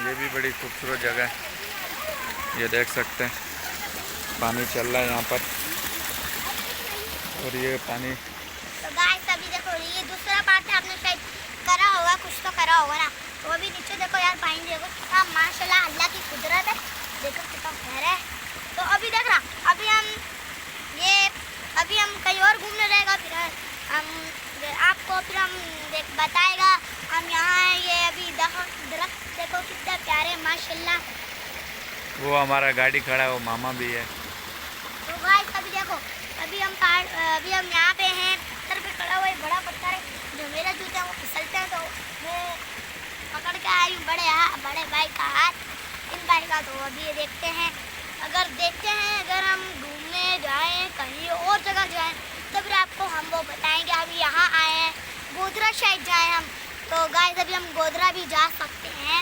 ये भी बड़ी खूबसूरत जगह है, ये देख सकते हैं पानी चल रहा है यहाँ पर। और ये पानी तो गाइस अभी देखो ये दूसरा पार्ट है, आपने शायद करा होगा, कुछ तो करा होगा ना। वो भी नीचे देखो यार, पानी देखो कितना माशाल्लाह अल्लाह की कुदरत है, देखो कितना गहरा है। तो अभी देख रहा, अभी हम कहीं और घूमने रहेगा, फिर हम आपको फिर हम बताएगा हम यहाँ हैं। ये अभी दरख्त देखो कितने प्यारे माशाल्लाह। वो हमारा गाड़ी खड़ा है, वो मामा भी है। तो गाइस अभी देखो, अभी हम यहाँ पे हैं, पत्थर पे खड़ा हुआ है, बड़ा पत्थर है, जो मेरे जूते हैं वो फिसलते हैं, तो वो पकड़ के आई हूँ बड़े भाई का हाथ, इन भाई का। तो अभी ये देखते हैं, अगर हम घूमने जाएं कहीं और जगह जाएं तो फिर आपको हम वो बताएंगे। अभी यहाँ आए हैं, गोधरा शायद जाएं हम, तो गाइस अभी हम गोधरा भी जा सकते हैं।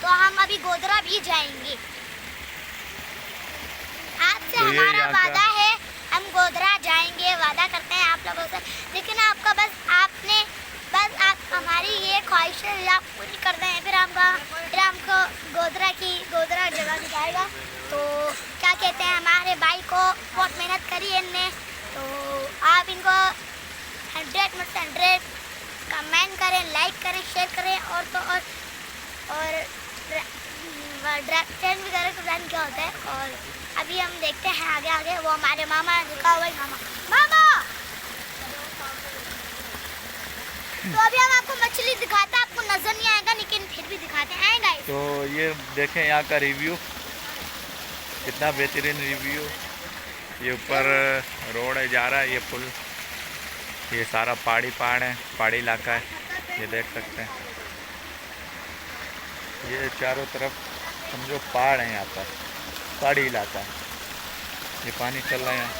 तो हम अभी गोधरा भी जाएंगे। आपसे तो हमारा वादा है, हम गोधरा जाएंगे, वादा करते हैं आप लोगों से। लेकिन आप हमारी ये ख्वाहिशें आप पूरी कर दें, फिर हमको गोधरा जगह दिखाएगा। तो क्या कहते हैं, हमारे भाई को बहुत मेहनत करी है इनने, तो आप इनको 100 में से 100 कमेंट करें, लाइक करें, शेयर करें, और ट्रेंड भी करें तो ट्रेंड क्या होता है। और अभी हम देखते हैं आगे वो हमारे मामा दिखा हुआ है, मामा। तो अभी हम आपको मछली दिखाते हैं, आपको नजर नहीं आएगा लेकिन फिर भी दिखाते हैं, गाइस। तो ये देखें यहाँ का रिव्यू, कितना बेहतरीन रिव्यू। ये ऊपर रोड है जा रहा है, ये पुल, ये सारा पहाड़ है, पहाड़ी इलाका है, ये देख सकते हैं। ये चारों तरफ समझो पहाड़ है, यहाँ पर पहाड़ी इलाका है। ये पानी चल रहा है यहाँ।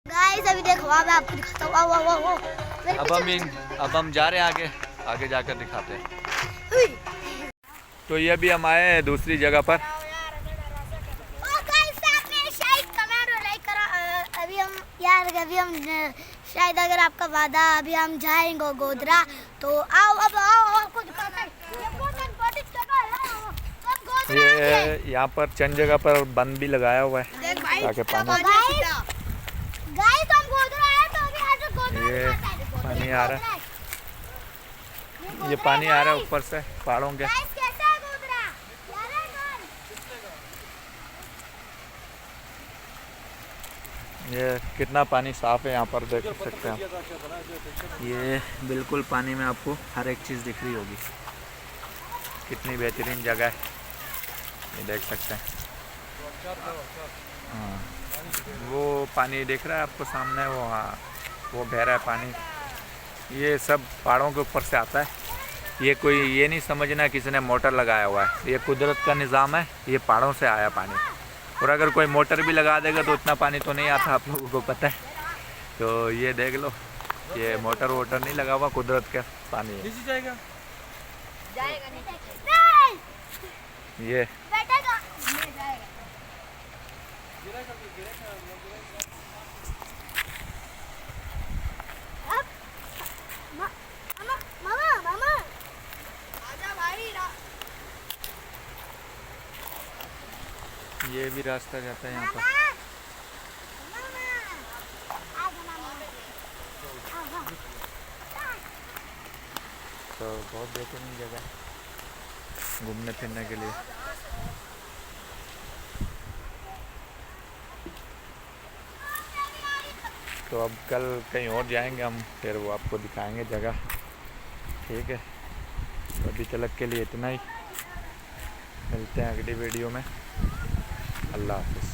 गाइस अभी देखो, मैं आपको दिखाता हूँ। अब हम जा रहे हैं आगे जाकर दिखाते हैं। तो ये भी हम आए हैं दूसरी जगह पर। अभी हम शायद, अगर आपका वादा, अभी हम जाएंगे गोधरा, तो आओ आपको दिखाते हैं। ये यहाँ पर चंद जगह पर बंद भी लगाया हुआ है ताकि पानी, ये पानी आ रहा है, ये पानी आ रहा है ऊपर से पहाड़ों के। ये कितना पानी साफ़ है यहाँ पर, देख सकते हैं आप। ये बिल्कुल पानी में आपको हर एक चीज़ दिख रही होगी, कितनी बेहतरीन जगह है, ये देख सकते हैं। हाँ, वो पानी दिख रहा है आपको सामने, वो हाँ वो बह रहा है पानी। ये सब पहाड़ों के ऊपर से आता है, ये नहीं समझना किसी ने मोटर लगाया हुआ है, ये कुदरत का निज़ाम है, ये पहाड़ों से आया पानी। और अगर कोई मोटर भी लगा देगा तो इतना पानी तो नहीं आता, आप लोगों को पता है। तो ये देख लो, ये मोटर वोटर नहीं लगा हुआ, कुदरत का पानी है। ये ये भी रास्ता जाता है यहाँ पर। तो बहुत बेहतरीन जगह है घूमने फिरने के लिए। तो अब कल कहीं और जाएंगे हम, फिर वो आपको दिखाएंगे जगह, ठीक है। तो अभी तक के लिए इतना ही, मिलते हैं अगली वीडियो में। अल्लाह हाफ़िज़।